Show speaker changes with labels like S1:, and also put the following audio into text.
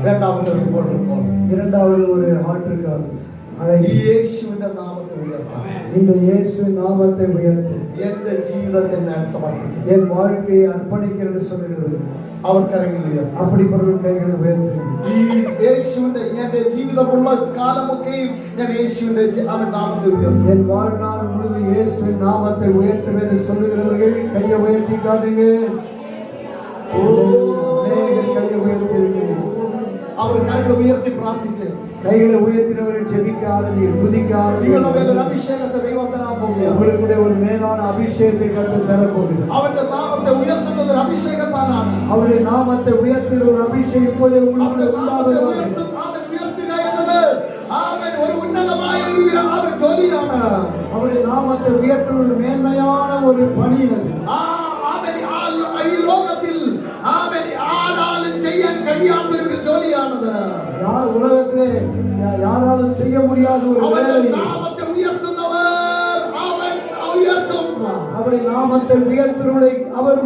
S1: இரண்டாவது ரிப்போர்ட் இருக்கும்.
S2: இரண்டாவது ஒரு ஆற்றுக்கார்
S1: യേശുവിന്റെ നാമത്തെ ഉയർത്താം.
S2: இந்த இயேசு நாமத்தை உயர்த்து
S1: എന്റെ ജീവിതത്തെ ഞാൻ സമർപ്പിക്കുന്നു.
S2: என் வாழ்க்கையை அர்ப்பணிக்கிறேன்னு சொல்லுகிறது.
S1: അവർ കരങ്ങൾ ഉയർത്തും.
S2: அப்படிப்பட்ட கைகளை உயர்த்து
S1: ഈ യേശുവിന്റെ എന്റെ ജീവിതമുള്ള കാലമൊക്കെയും ഞാൻ യേശുവിന്റെ നാമത്തെ ഉയർത്തും.
S2: என் வாழ்நாள் முழுவதும் இயேசுவின் நாமத்தை உயர்த்துவேன் சொல்லுகிறவர்கள் கையை உயர்த்தி காட்டுங்க. அநேகர் கையை உயர்த்தி இருக்கிறீர்கள்.
S1: അവർ കരങ്ങൾ ഉയർത്തി പ്രാർത്ഥിച്ച്
S2: கைகளை உயர்த்தினவர்கள் ஜெபிக்க ஆரம்பிங்க, துதிக்க ஆரம்பிங்க.
S1: അഭിഷേകത്തെ ദൈവം തരാൻ പോകുകയാണ്.
S2: உங்களுக்கு ஒரு மேலான அபிஷேகத்தை கர்த்தர் தரப் போகிறார்.
S1: അവന്റെ നാമത്തെ ഉയർത്തുന്നത് ഒരു അഭിഷേകത്താലാണ്.
S2: அவருடைய நாமத்தை உயர்த்துகிற ஒரு அபிஷேகம் இப்போதே உங்களுக்கு உண்டாகிறது.
S1: അവൻ ഉയർത്തുക എന്നത് അവൻ ഒരു ഉന്നതമായ ഒരു ജോലിയാണ്.
S2: அவருடைய நாமத்தை உயர்த்துகிற ஒரு மேன்மையான ஒரு பணி அது. ഈ
S1: ലോകത്തിൽ അവൻ ആരാലും ചെയ്യാൻ കഴിയാത്തൊരു ജോലിയാണത്.
S2: உலகத்திலே யாராலும் செய்ய முடியாத ஒரு வேலை.
S1: நாமத்தை உயர்த்துന്നവർ അവൻ ഉയർത്തും.
S2: அவருடைய நாமத்தை உயர்த்துகிறவரை அவர்